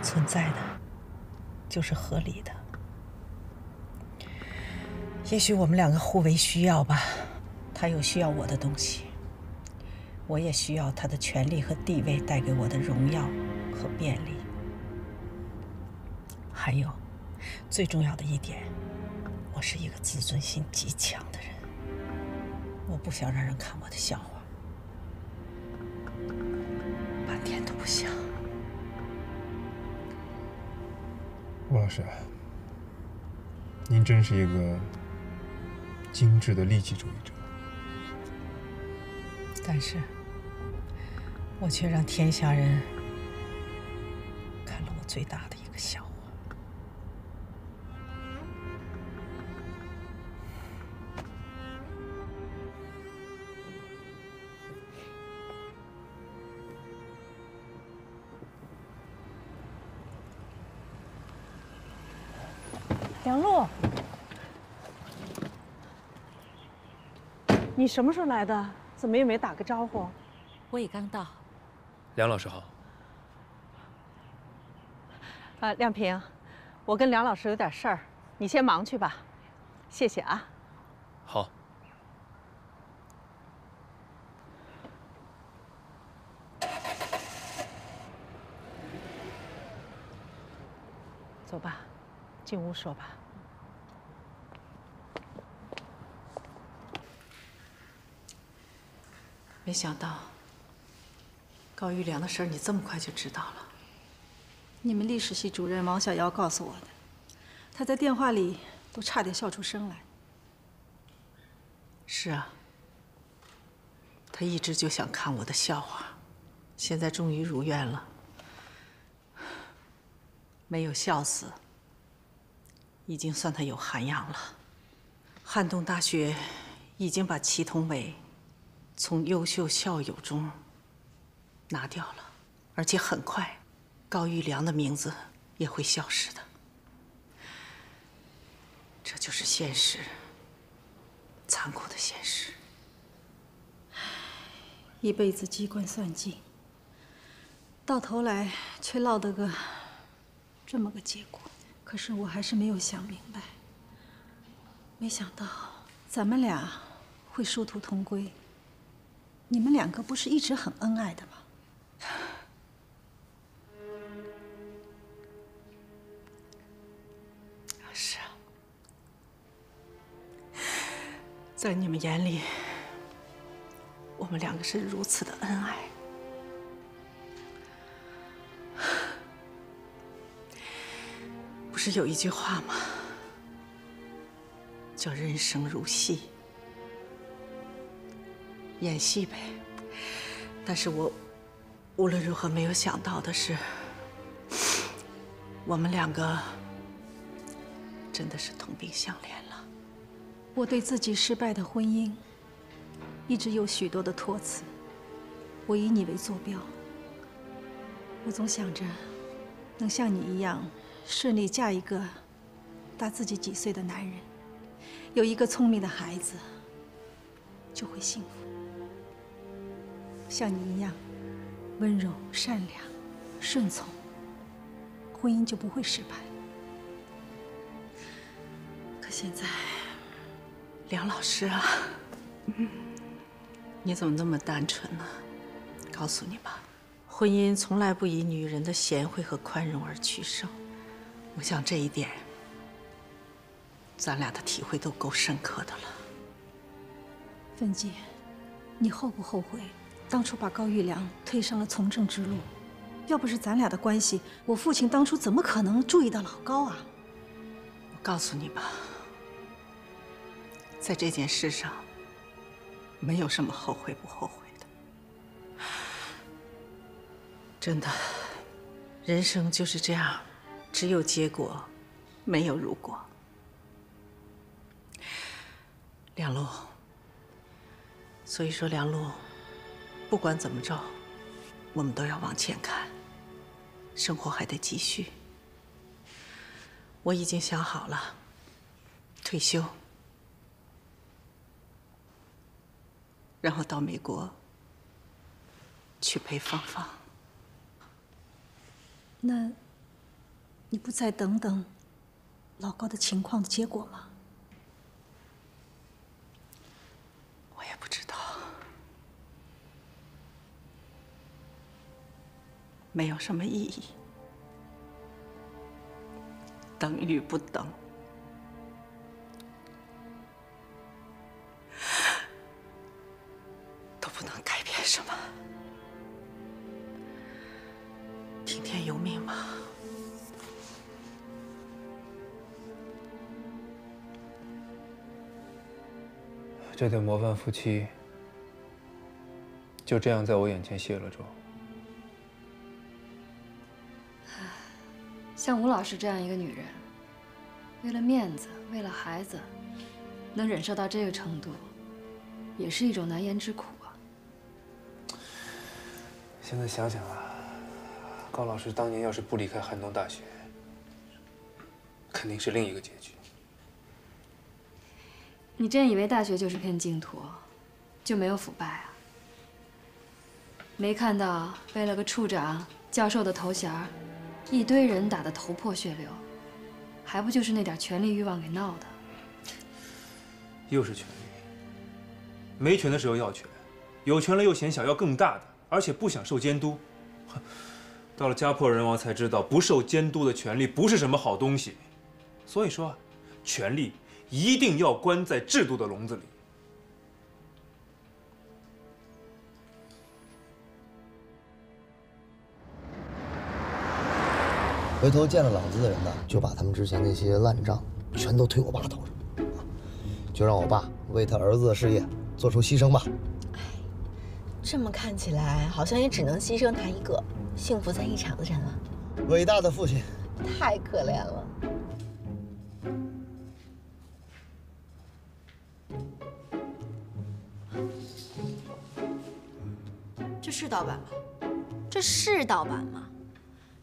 存在的就是合理的。也许我们两个互为需要吧，他有需要我的东西，我也需要他的权利和地位带给我的荣耀和便利。还有，最重要的一点，我是一个自尊心极强的人，我不想让人看我的笑话，半点都不想。吴老师，您真是一个精致的利己主义者，但是，我却让天下人看了我最大的一个笑话。梁璐，你什么时候来的？怎么也没打个招呼？我也刚到。梁老师好。亮平，我跟梁老师有点事儿，你先忙去吧。谢谢啊。好。走吧，进屋说吧。没想到高玉良的事儿你这么快就知道了。你们历史系主任王小瑶告诉我的，他在电话里都差点笑出声来。是啊，他一直就想看我的笑话，现在终于如愿了，没有笑死，已经算他有涵养了。汉东大学已经把祁同伟从优秀校友中拿掉了，而且很快，高玉良的名字也会消失的。这就是现实，残酷的现实。一辈子机关算尽，到头来却落得个这么个结果。可是我还是没有想明白，没想到咱们俩会殊途同归。你们两个不是一直很恩爱的吗？是啊，在你们眼里，我们两个是如此的恩爱。不是有一句话吗？叫“人生如戏”，演戏呗。但是我无论如何没有想到的是，我们两个真的是同病相怜了。我对自己失败的婚姻一直有许多的托词，我以你为坐标。我总想着能像你一样顺利嫁一个大自己几岁的男人，有一个聪明的孩子，就会幸福。像你一样温柔、善良、顺从，婚姻就不会失败。可现在，梁老师啊，你怎么那么单纯呢？告诉你吧，婚姻从来不以女人的贤惠和宽容而取胜。我想这一点，咱俩的体会都够深刻的了。芬姐，你后不后悔当初把高玉良推上了从政之路？要不是咱俩的关系，我父亲当初怎么可能注意到老高啊？我告诉你吧，在这件事上，没有什么后悔不后悔的。真的，人生就是这样，只有结果，没有如果。梁璐，所以说梁璐，不管怎么着，我们都要往前看，生活还得继续。我已经想好了，退休，然后到美国去陪芳芳。那你不再等等老高的情况的结果吗？我也不知道，没有什么意义，等与不等，都不能改变什么。听天由命吧。这对模范夫妻就这样在我眼前卸了妆。像吴老师这样一个女人，为了面子，为了孩子，能忍受到这个程度，也是一种难言之苦啊。现在想想啊，高老师当年要是不离开汉东大学，肯定是另一个结局。你真以为大学就是片净土，就没有腐败啊？没看到为了个处长、教授的头衔，一堆人打得头破血流，还不就是那点权力欲望给闹的？又是权力，没权的时候要权，有权了又嫌想要更大的，而且不想受监督。到了家破人亡才知道，不受监督的权利不是什么好东西。所以说啊，权力一定要关在制度的笼子里。回头见了老子的人呢，就把他们之前那些烂账全都推我爸头上，就让我爸为他儿子的事业做出牺牲吧。这么看起来，好像也只能牺牲他一个幸福在一场的人了。伟大的父亲，太可怜了。这是盗版吗？这是盗版吗？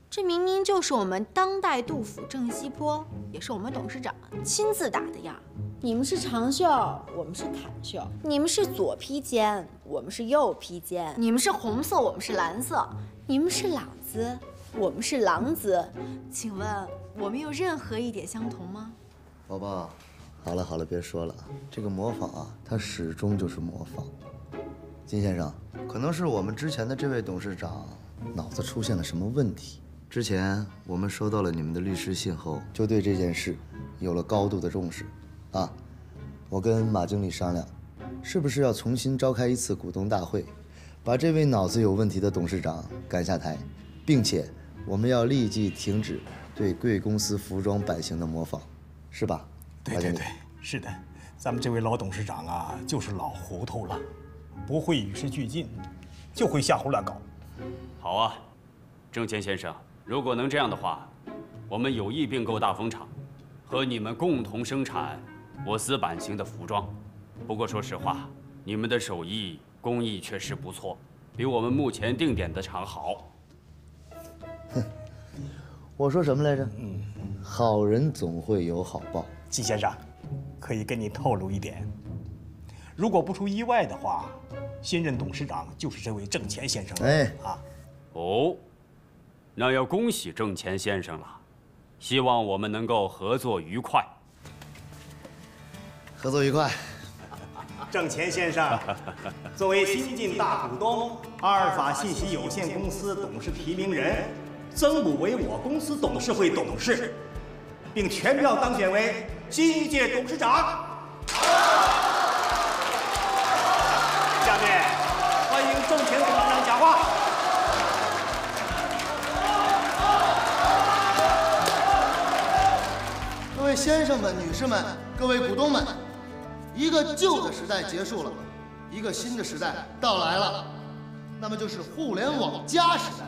这明明就是我们当代杜甫郑西坡，也是我们董事长亲自打的样。你们是长袖，我们是坎袖；你们是左披肩，我们是右披肩；你们是红色，我们是蓝色；你们是朗姿，我们是郎姿。请问我们有任何一点相同吗？宝宝，好了好了，别说了，这个模仿啊，它始终就是模仿。金先生，可能是我们之前的这位董事长脑子出现了什么问题。之前我们收到了你们的律师信后，就对这件事有了高度的重视。啊，我跟马经理商量，是不是要重新召开一次股东大会，把这位脑子有问题的董事长赶下台，并且我们要立即停止对贵公司服装版型的模仿，是吧？对对对，是的，咱们这位老董事长啊，就是老糊涂了，不会与时俱进，就会瞎胡乱搞。好啊，郑乾先生，如果能这样的话，我们有意并购大风厂，和你们共同生产我司版型的服装。不过说实话，你们的手艺工艺确实不错，比我们目前定点的厂好。哼，我说什么来着？好人总会有好报。季先生，可以跟你透露一点，如果不出意外的话，新任董事长就是这位郑乾先生了。哎啊，哦，那要恭喜郑乾先生了，希望我们能够合作愉快。合作愉快。郑乾先生，作为新晋大股东阿尔法信息有限公司董事提名人，增补为我公司董事会董事，并全票当选为新一届董事长。下面欢迎郑乾董事长讲话。各位先生们、女士们、各位股东们，一个旧的时代结束了，一个新的时代到来了，那么就是互联网加时代。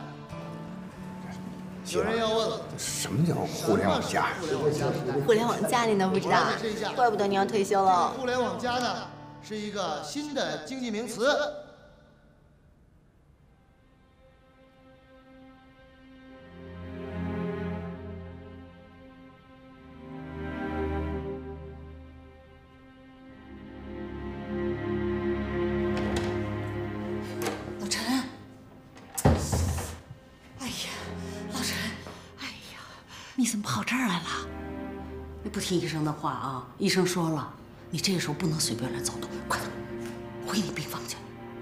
有人要问了，什么叫互联网加？互联网加你都不知道啊？怪不得你要退休了。互联网加呢，是一个新的经济名词。老陈，哎呀，老陈，哎呀，你你怎么跑这儿来了？你不听医生的话啊！医生说了，你这个时候不能随便来走动，快点回你病房去，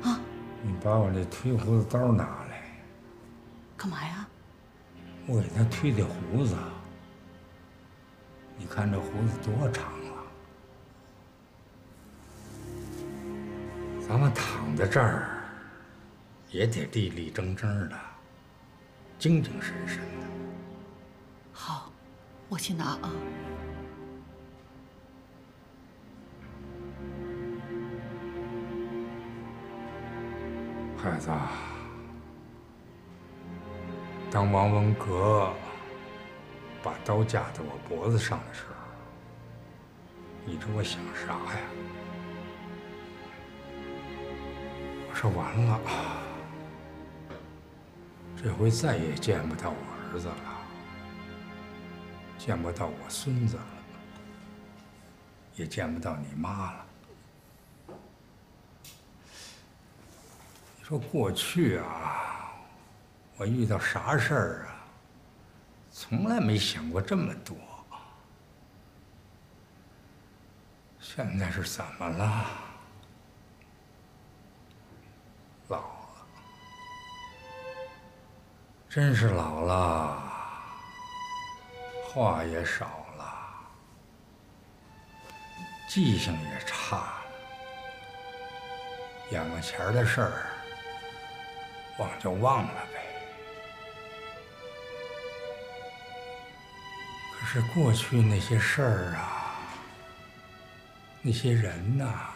啊！你把我这推胡子刀拿来。干嘛呀？我给他推的胡子。你看这胡子多长了？咱们躺在这儿，也得立立正正的，精精神神的。好，我去拿啊。孩子，当王文革把刀架在我脖子上的时候，你知我想啥呀？我说完了，这回再也见不到我儿子了，见不到我孙子了，也见不到你妈了。你说过去啊，我遇到啥事儿啊，从来没想过这么多。现在是怎么了？老了，真是老了，话也少了，记性也差了，眼巴前的事儿忘就忘了呗。可是过去那些事儿啊，那些人呐，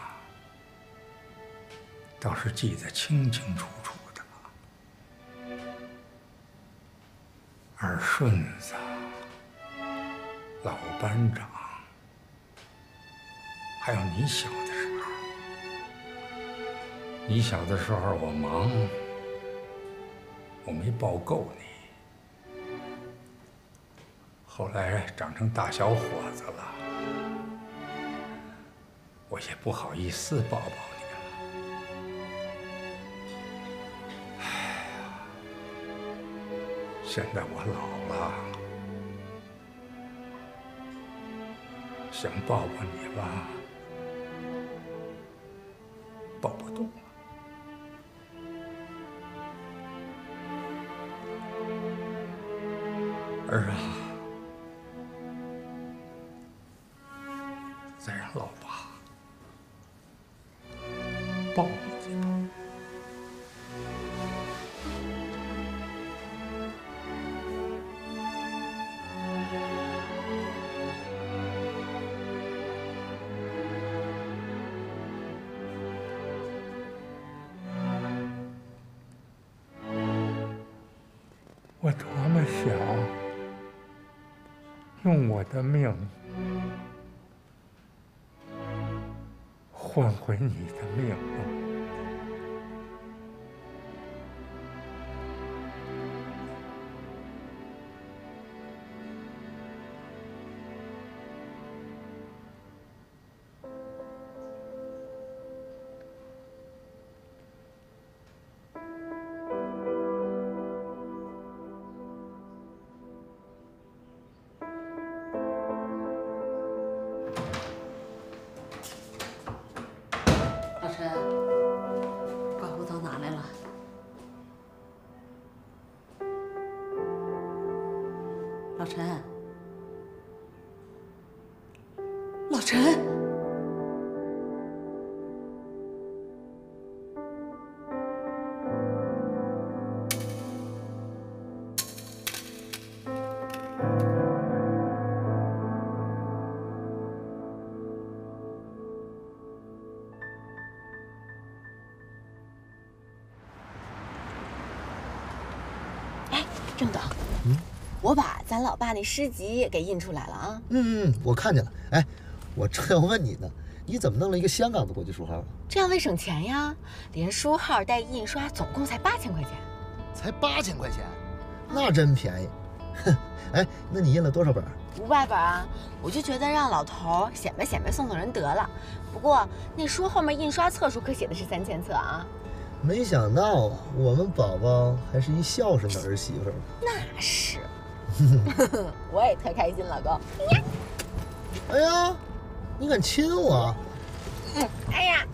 倒是记得清清楚楚的。二顺子，老班长，还有你小的时候。你小的时候我忙，我没抱够你。后来长成大小伙子了，我也不好意思抱抱你了。哎呀，现在我老了，想抱抱你吧，抱不动了。儿啊，再让老爸抱你吧。我多么想用我的命换回你的命啊！老陈，刮胡刀拿来了。老陈，老陈，郑总，我把咱老爸那诗集给印出来了啊。我看见了。哎，我正要问你呢，你怎么弄了一个香港的国际书号啊？这样为省钱呀，连书号带印刷，总共才8000块钱。才8000块钱，那真便宜。哼，哎，那你印了多少本？500本啊，我就觉得让老头显摆显摆，送送人得了。不过那书后面印刷册数可写的是3000册啊。没想到啊，我们宝宝还是一孝顺的儿媳妇。那是。我也特开心，老公。哎呀，你敢亲我？哎呀！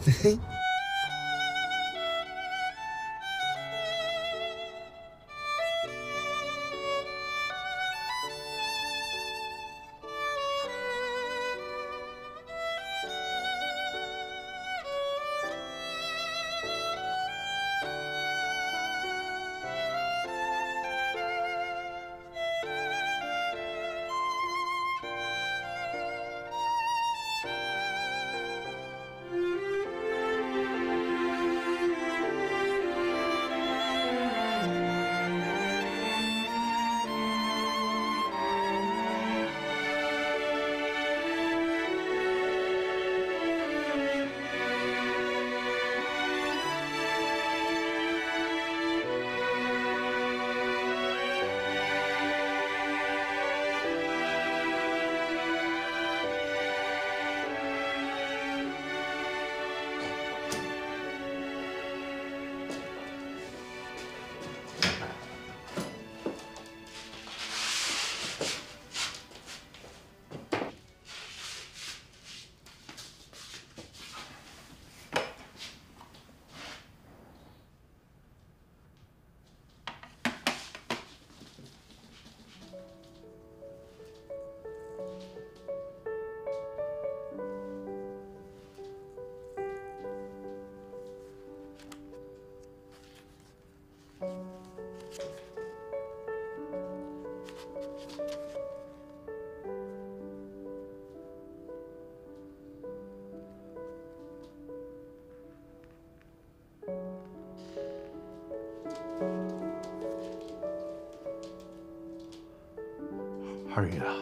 二宇啊，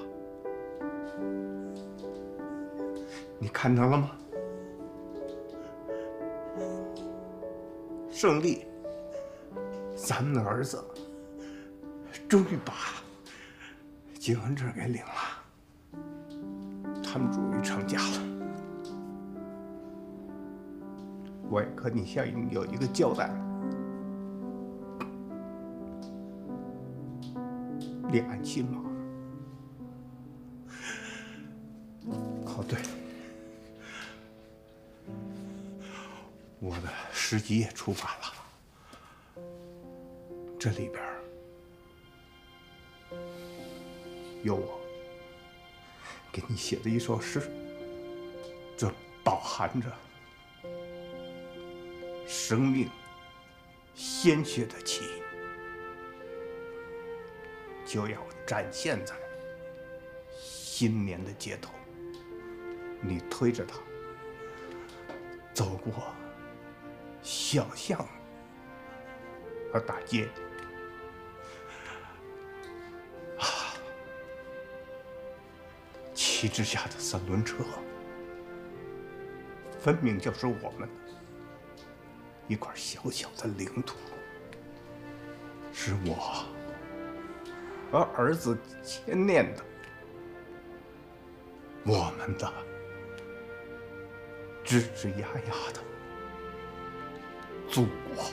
你看到了吗？胜利，咱们的儿子终于把结婚证给领了，他们终于成家了。我也跟你相应有一个交代。你安心吗？哦，对，我的诗集也出版了，这里边有我给你写的一首诗，这饱含着生命鲜血的起因，就要展现在新年的街头。你推着它走过小巷和大街，旗帜下的三轮车，分明就是我们一块小小的领土，是我和儿子牵念的，我们的吱吱呀呀的祖国。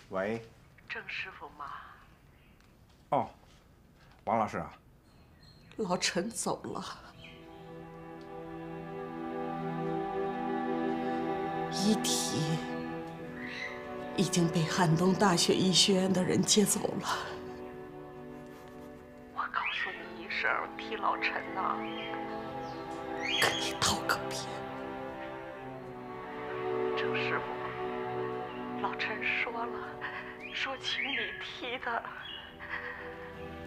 喂，郑师傅吗？哦，王老师啊，老陈走了。遗体已经被汉东大学医学院的人接走了。我告诉你一声，替老陈呐，跟你道个别。郑师傅，老陈说了，说请你替他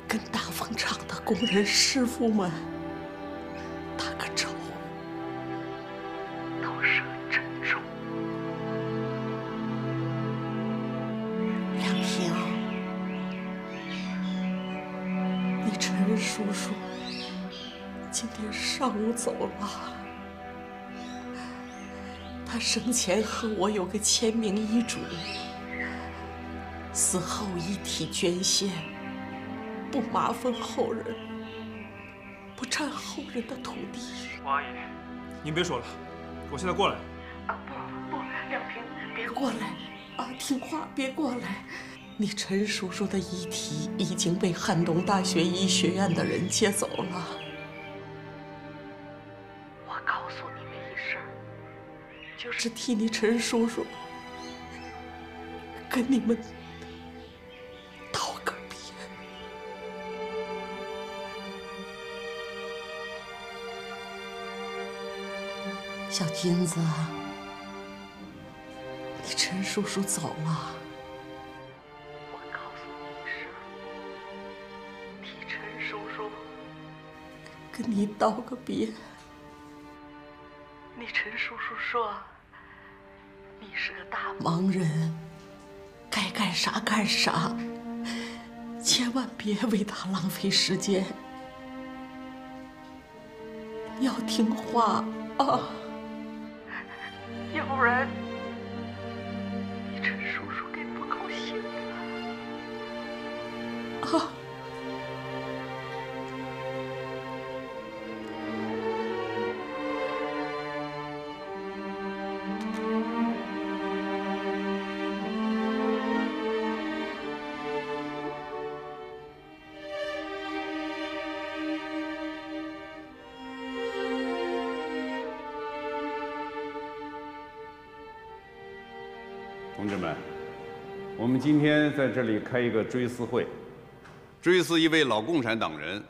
跟大风厂的工人师傅们打个招呼，都是珍重。亮平，你陈叔叔今天上午走了。他生前和我有个签名遗嘱，死后遗体捐献，不麻烦后人。不占后人的土地。王阿姨，您别说了，我现在过来。不，亮平，别过来啊！听话，别过来。你陈叔叔的遗体已经被汉东大学医学院的人接走了。我告诉你们一声，就是替你陈叔叔跟你们道个别。小金子，你陈叔叔走了。跟你道个别。你陈叔叔说，你是个大忙人，该干啥干啥，千万别为他浪费时间。你要听话啊，要不然你陈叔叔该不高兴了啊。同志们，我们今天在这里开一个追思会，追思一位老共产党人、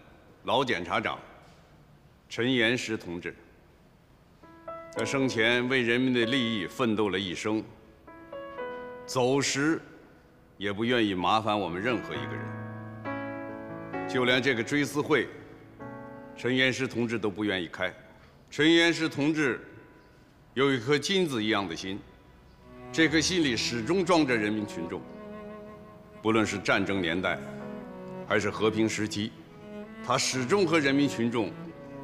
老检察长陈岩石同志。他生前为人民的利益奋斗了一生，走时也不愿意麻烦我们任何一个人，就连这个追思会，陈岩石同志都不愿意开。陈岩石同志有一颗金子一样的心。这颗心里始终装着人民群众，不论是战争年代，还是和平时期，他始终和人民群众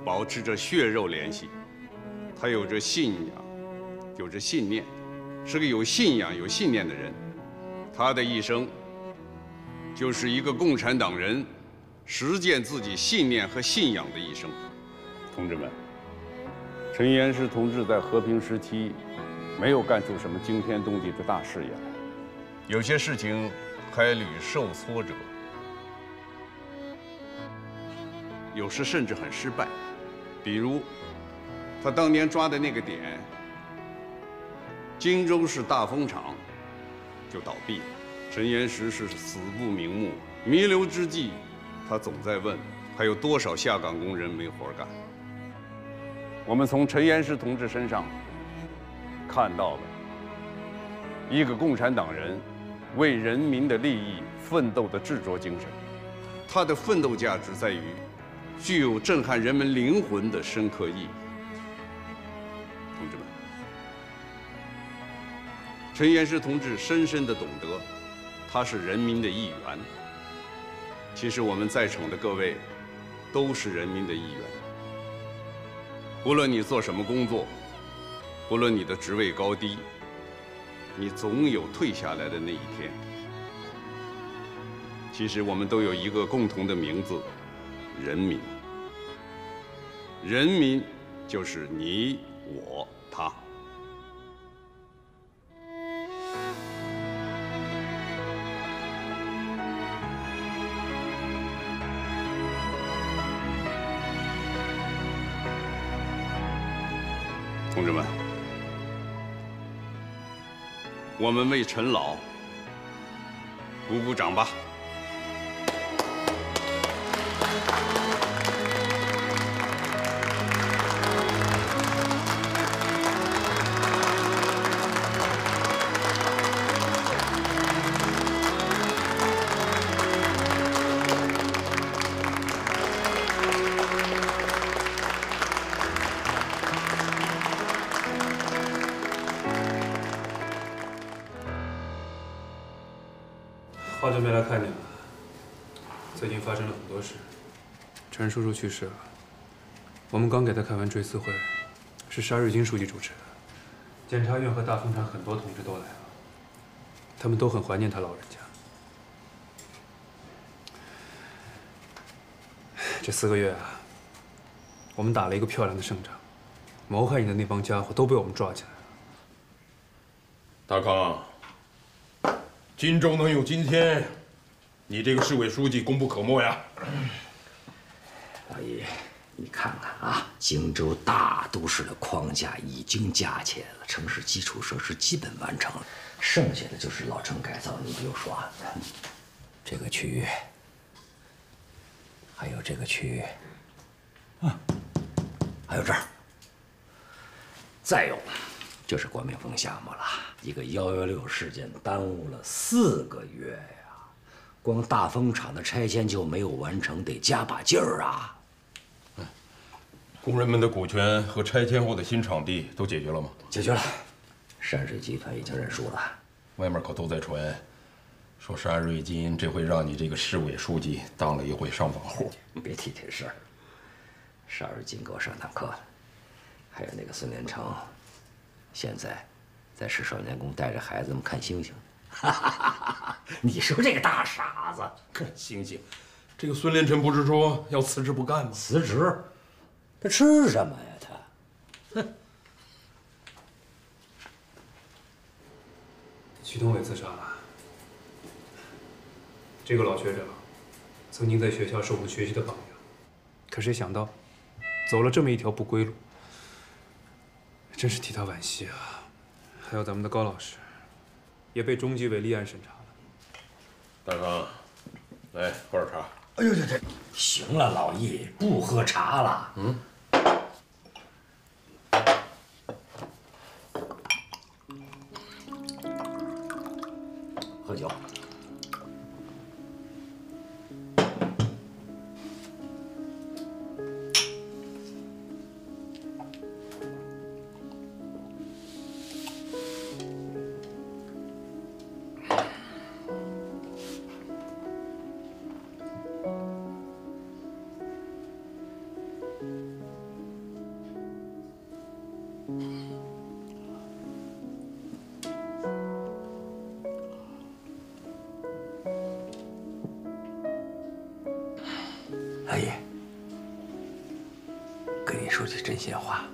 保持着血肉联系。他有着信仰，有着信念，是个有信仰、有信念的人。他的一生，就是一个共产党人实践自己信念和信仰的一生。同志们，陈岩石同志在和平时期没有干出什么惊天动地的大事业来，有些事情还屡受挫折，有时甚至很失败。比如，他当年抓的那个点，荆州市大风厂就倒闭了。陈岩石是死不瞑目，弥留之际，他总在问还有多少下岗工人没活干。我们从陈岩石同志身上看到了一个共产党人为人民的利益奋斗的执着精神。他的奋斗价值在于具有震撼人们灵魂的深刻意义。同志们，陈岩石同志深深地懂得，他是人民的一员。其实我们在场的各位都是人民的一员。不论你做什么工作，不论你的职位高低，你总有退下来的那一天。其实我们都有一个共同的名字：人民。人民就是你、我、他。同志们，我们为陈老鼓鼓掌吧！好久没来看你了，最近发生了很多事。陈叔叔去世了，我们刚给他开完追思会，是沙瑞金书记主持的，检察院和大风厂很多同志都来了，他们都很怀念他老人家。这4个月啊，我们打了一个漂亮的胜仗，谋害你的那帮家伙都被我们抓起来了。大康，荆州能有今天，你这个市委书记功不可没呀。老爷，你看看啊，荆州大都市的框架已经架起来了，城市基础设施基本完成了，剩下的就是老城改造。你比如说，这个区域，还有这个区域，还有这儿，再有就是国民峰项目了。一个116事件耽误了4个月呀，光大风厂的拆迁就没有完成，得加把劲儿啊。工人们的股权和拆迁后的新场地都解决了吗？解决了，山水集团已经认输了。外面可都在传，说山瑞金这回让你这个市委书记当了一回上访户。别提这事儿，山瑞金给我上堂课了，还有那个孙连成，现在在市少年宫带着孩子们看星星。你说这个大傻子，看星星，这个孙连成不是说要辞职不干吗？辞职？他吃什么呀？他，哼！祁同伟自杀了。这个老学长，曾经在学校是我们学习的榜样，可谁想到，走了这么一条不归路，真是替他惋惜啊！还有咱们的高老师，也被中纪委立案审查了。大刚，来喝点茶。哎呦，这行了，老易，不喝茶了。喝酒。老爷，跟你说句真心话，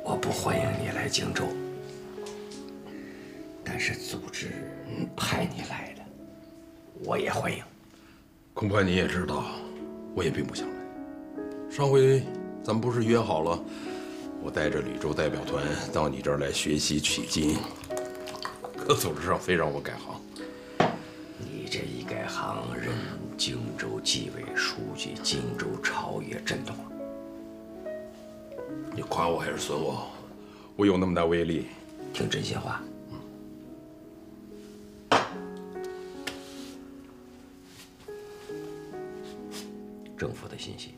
我不欢迎你来荆州，但是组织派你来的，我也欢迎。恐怕你也知道，我也并不想来。上回咱们不是约好了，我带着吕州代表团到你这儿来学习取经。可组织上非让我改行，你这一改行，任荆州纪委书记，荆州朝野震动了。你夸我还是损我？我有那么大威力？听真心话。政府的信息，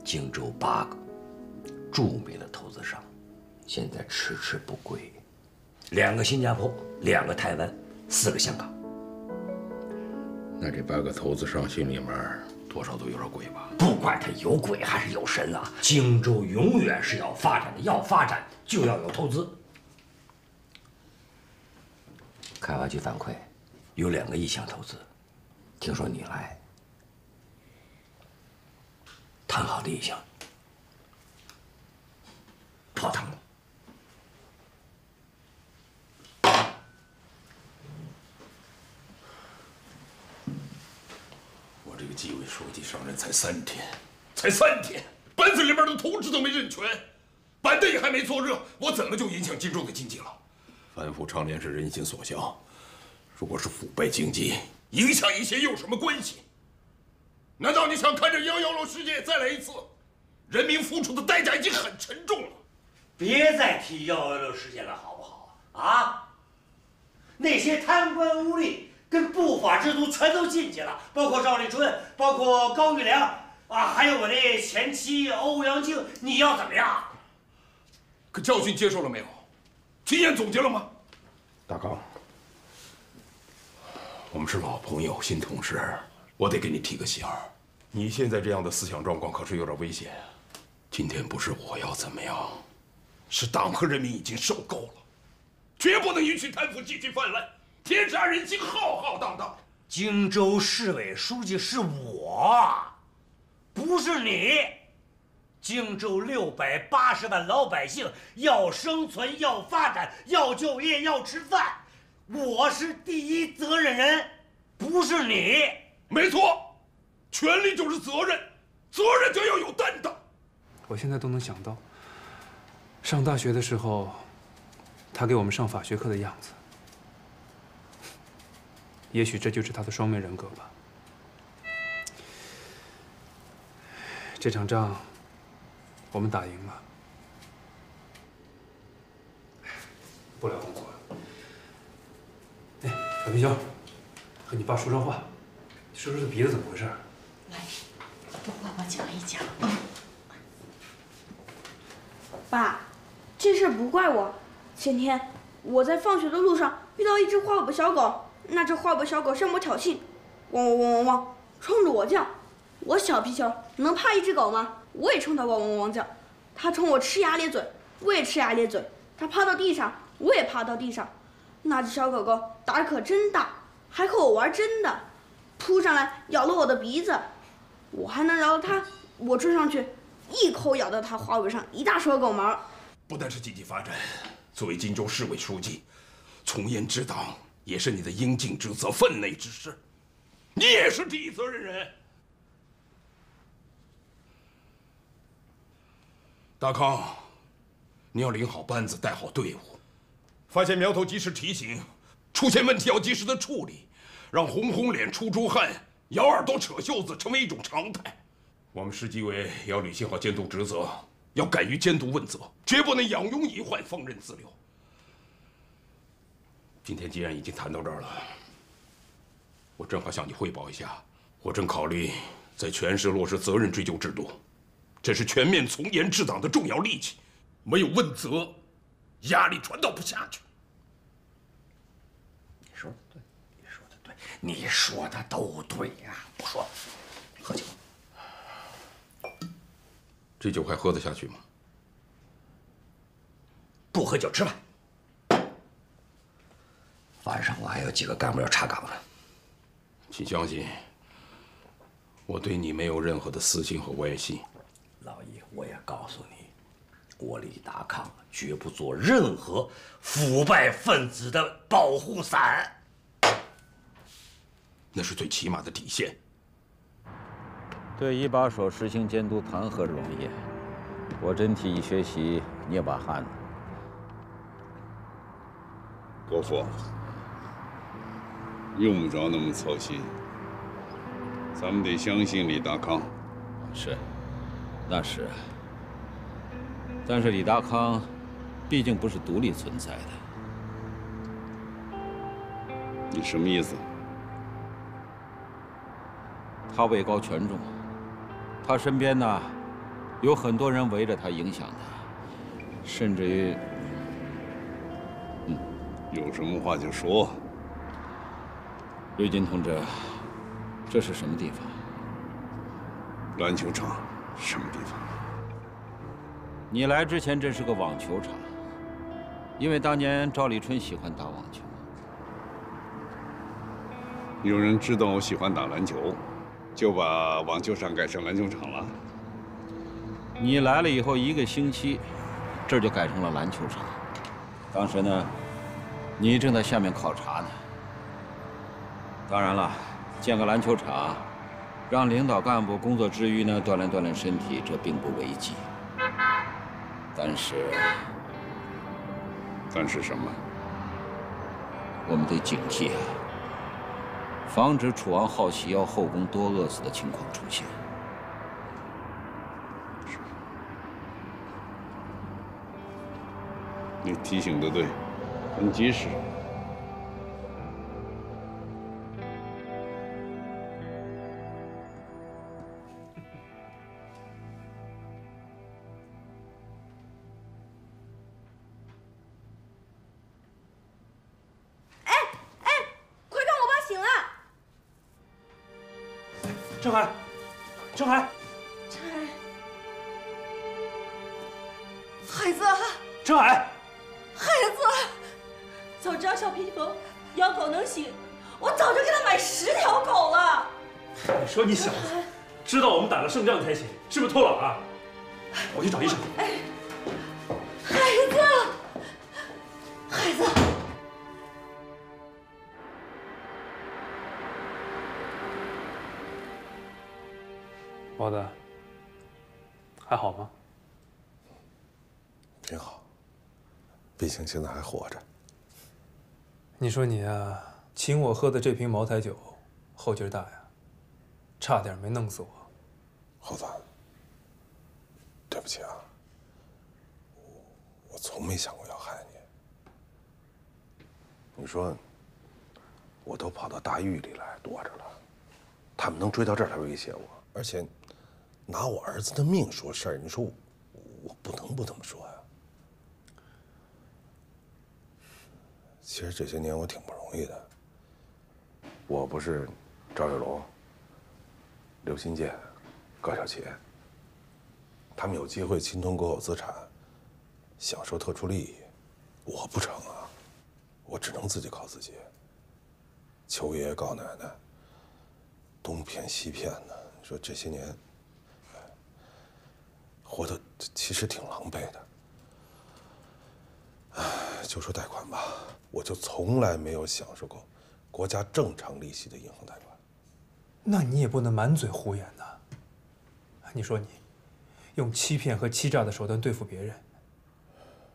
荆州8个著名的投资商，现在迟迟不归，2个新加坡，2个台湾，4个香港。那这8个投资商心里面多少都有点鬼吧？不管他有鬼还是有神啊，荆州永远是要发展的，要发展就要有投资。开发局反馈有2个意向投资，听说你来，谈好的意向泡汤了。我这个纪委书记上任才3天，才3天，班子里面的同志都没认全，板凳也还没坐热，我怎么就影响荆州的经济了？反腐倡廉是人心所向，如果是腐败经济，影响一些又有什么关系？难道你想看着116事件再来一次？人民付出的代价已经很沉重了。别再提116事件了，好不好啊？那些贪官污吏跟不法之徒全都进去了，包括赵立春，包括高玉良啊，还有我那前妻欧阳靖，你要怎么样？可教训接受了没有？经验总结了吗？大刚，我们是老朋友、新同事，我得给你提个醒儿。你现在这样的思想状况可是有点危险。今天不是我要怎么样，是党和人民已经受够了。绝不能允许贪腐继续泛滥，天下人心浩浩荡荡。荆州市委书记是我，不是你。荆州680万老百姓要生存、要发展、要就业、要吃饭，我是第一责任人，不是你。没错，权力就是责任，责任就要有担当。我现在都能想到，上大学的时候，他给我们上法学课的样子。也许这就是他的双面人格吧。这场仗，我们打赢了，不聊工作了。哎，小皮球，和你爸说说话，说说这鼻子怎么回事？来，跟爸爸讲一讲。爸，这事不怪我。前天我在放学的路上遇到一只花尾巴小狗，那只花尾巴小狗向我挑衅，汪汪汪汪汪，冲着我叫。我小皮球能怕一只狗吗？我也冲它汪汪汪叫。它冲我呲牙咧嘴，我也呲牙咧嘴。它趴到地上，我也趴到地上。那只小狗狗胆儿可真大，还和我玩真的，扑上来咬了我的鼻子，我还能饶了它。我追上去，一口咬到它花尾上一大撮狗毛。不但是经济发展，作为荆州市委书记，从严治党也是你的应尽职责、分内之事，你也是第一责任人。大康，你要领好班子，带好队伍，发现苗头及时提醒，出现问题要及时的处理，让红红脸、出猪汗、咬耳朵、扯袖子成为一种常态。我们市纪委也要履行好监督职责，要敢于监督问责，绝不能养庸遗患、放任自流。今天既然已经谈到这儿了，我正好向你汇报一下，我正考虑在全市落实责任追究制度。这是全面从严治党的重要利器，没有问责，压力传导不下去。你说的对，你说的对，你说的都对呀！不说了，喝酒。这酒还喝得下去吗？不喝酒吃饭。晚上我还有几个干部要查岗呢。请相信，我对你没有任何的私心和歪心。老爷，我也告诉你，我李达康绝不做任何腐败分子的保护伞。那是最起码的底线。对一把手实行监督，谈何容易？我真替你学习捏把汗呢。国父，用不着那么操心，咱们得相信李达康。是。那是啊，但是李达康毕竟不是独立存在的。你什么意思？他位高权重，他身边呢有很多人围着他影响他，甚至于，有什么话就说。瑞金同志，这是什么地方？篮球场。什么地方？你来之前，这是个网球场，因为当年赵立春喜欢打网球。有人知道我喜欢打篮球，就把网球场改成篮球场了。你来了以后1个星期，这就改成了篮球场。当时呢，你正在下面考察呢。当然了，建个篮球场。让领导干部工作之余呢，锻炼锻炼身体，这并不违纪。但是什么？我们得警惕啊，防止楚王好喜要后宫多饿死的情况出现。你提醒的对，很及时。郑海，郑海，郑海，孩子，郑海，孩子，早知道小皮缝养狗能行，我早就给他买10条狗了。你说你小子，知道我们打了胜仗才行，是不是偷懒啊？我去找医生。哎，孩子，孩子。 包子，还好吗？挺好，毕竟现在还活着。你说你啊，请我喝的这瓶茅台酒，后劲大呀，差点没弄死我。猴子，对不起啊，我从没想过要害你。你说，我都跑到大狱里来躲着了，他们能追到这儿来威胁我，而且拿我儿子的命说事儿，你说我不能不这么说呀。其实这些年我挺不容易的，我不是赵月龙、刘新建、高小杰，他们有机会侵吞国有资产，享受特殊利益，我不成啊，我只能自己靠自己。求爷爷告奶奶，东骗西骗的，你说这些年，活得其实挺狼狈的。唉，就说贷款吧，我就从来没有享受过国家正常利息的银行贷款。那你也不能满嘴胡言呐。你说你用欺骗和欺诈的手段对付别人，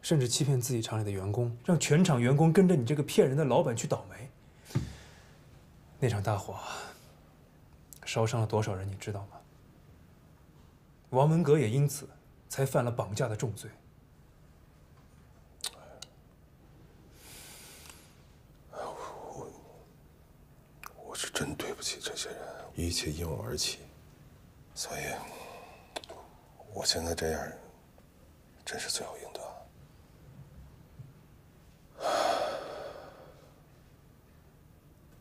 甚至欺骗自己厂里的员工，让全厂员工跟着你这个骗人的老板去倒霉。那场大火烧伤了多少人，你知道吗？王文革也因此才犯了绑架的重罪。我是真对不起这些人，一切因我而起，所以，我现在这样，真是罪有应得。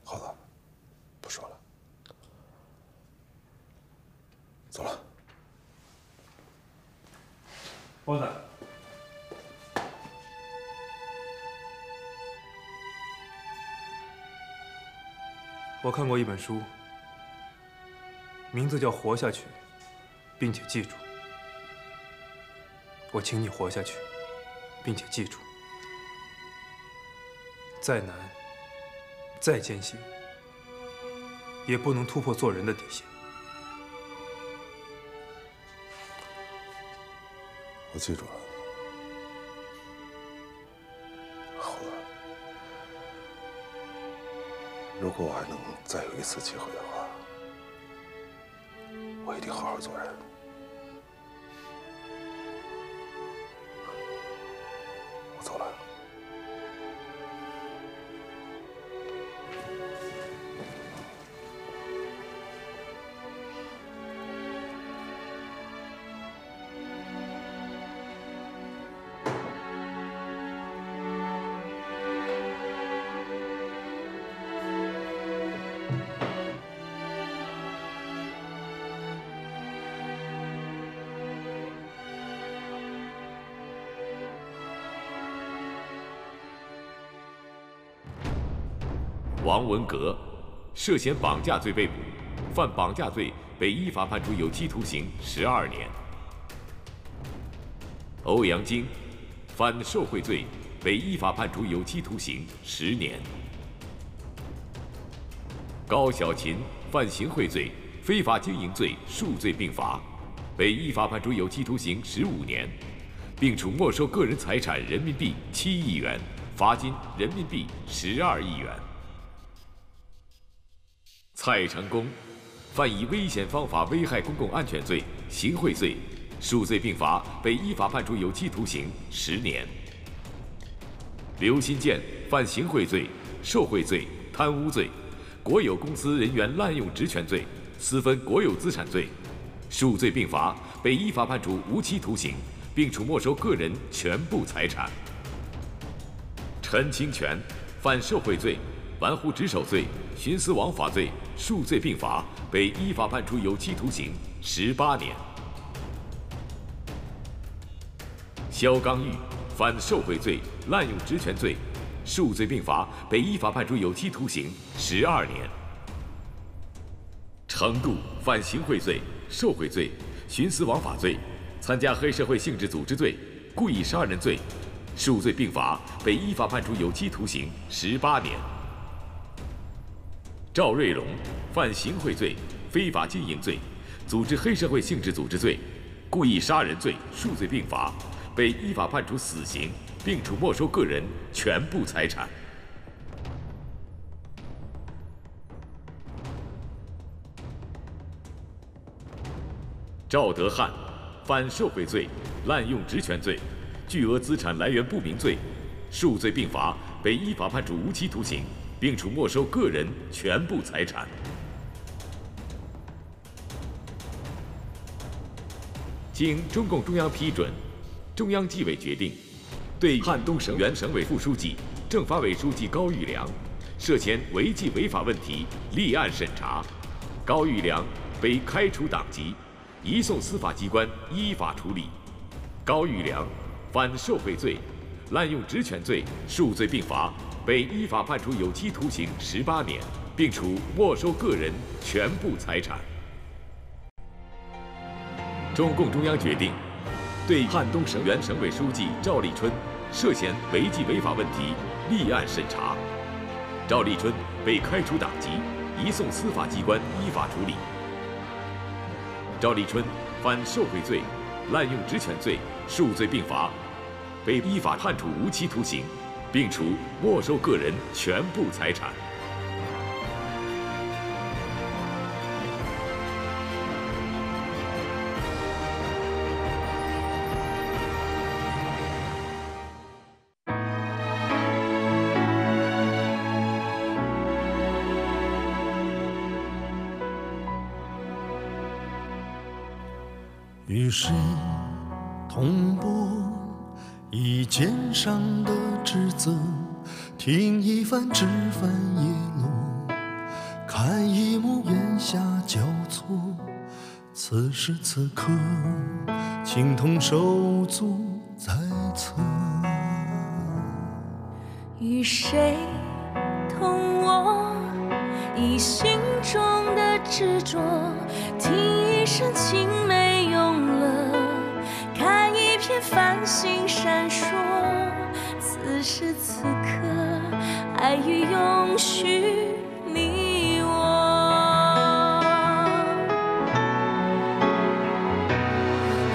好了，不说了，走了。包子，我看过一本书，名字叫《活下去，并且记住》。我请你活下去，并且记住，再难、再艰辛，也不能突破做人的底线。我记住了。好了，如果我还能再有一次机会的话，我一定好好做人。我走了。王文革涉嫌绑架罪被捕，犯绑架罪被依法判处有期徒刑12年。欧阳菁犯受贿罪被依法判处有期徒刑10年。高小琴犯行贿罪、非法经营罪数罪并罚，被依法判处有期徒刑15年，并处没收个人财产人民币7亿元，罚金人民币12亿元。蔡成功犯以危险方法危害公共安全罪、行贿罪，数罪并罚，被依法判处有期徒刑10年。刘新建犯行贿罪、受贿罪、贪污罪、国有公司人员滥用职权罪、私分国有资产罪，数罪并罚，被依法判处无期徒刑，并处没收个人全部财产。陈清泉犯受贿罪、玩忽职守罪、徇私枉法罪，数罪并罚，被依法判处有期徒刑18年。肖刚玉犯受贿罪、滥用职权罪，数罪并罚，被依法判处有期徒刑12年。程度犯行贿罪、受贿罪、徇私枉法罪、参加黑社会性质组织罪、故意杀人罪，数罪并罚，被依法判处有期徒刑18年。赵瑞龙犯行贿罪、非法经营罪、组织黑社会性质组织罪、故意杀人罪，数罪并罚，被依法判处死刑，并处没收个人全部财产。赵德汉犯受贿罪、滥用职权罪、巨额资产来源不明罪，数罪并罚，被依法判处无期徒刑，并处没收个人全部财产。经中共中央批准，中央纪委决定，对汉东省原省委副书记、政法委书记高育良涉嫌违纪违法问题立案审查，高育良被开除党籍，移送司法机关依法处理。高育良犯受贿罪、滥用职权罪，数罪并罚，被依法判处有期徒刑18年，并处没收个人全部财产。中共中央决定，对汉东省原省委书记赵立春涉嫌违纪违法问题立案审查，赵立春被开除党籍，移送司法机关依法处理。赵立春犯受贿罪、滥用职权罪，数罪并罚，被依法判处无期徒刑，并处没收个人全部财产。与谁同播一肩上的职责，听一番枝繁叶落，看一幕烟霞交错。此时此刻，情同手足在侧。与谁同我以心中的执着，听一声青梅永了，看一片繁星闪烁。此时此刻，爱与永续，你我。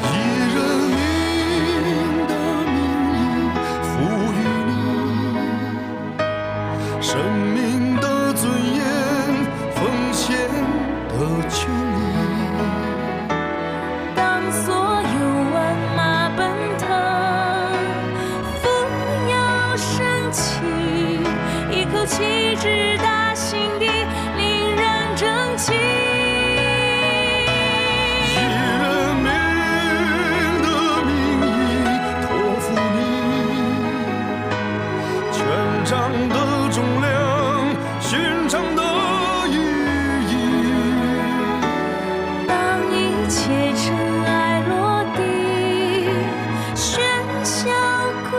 以人民的名义赋予你生命的尊严，奉献的权利。当所有万马奔腾，风摇升起，一口气直达心底，令人争气。以人民的名义托付你权杖的重量，勋章的意义。当一切尘埃落地，喧嚣归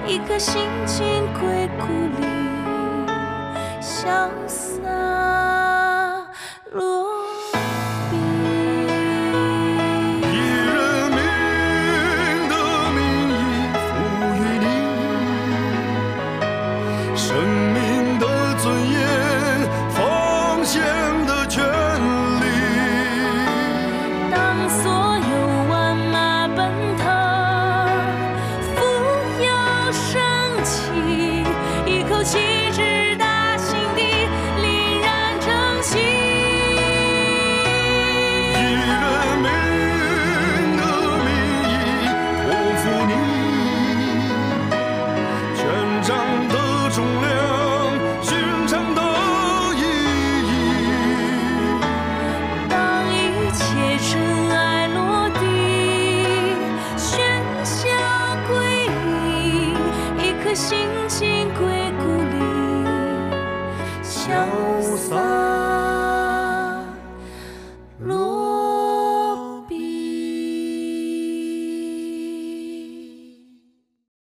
一，一颗心情归故里，潇洒。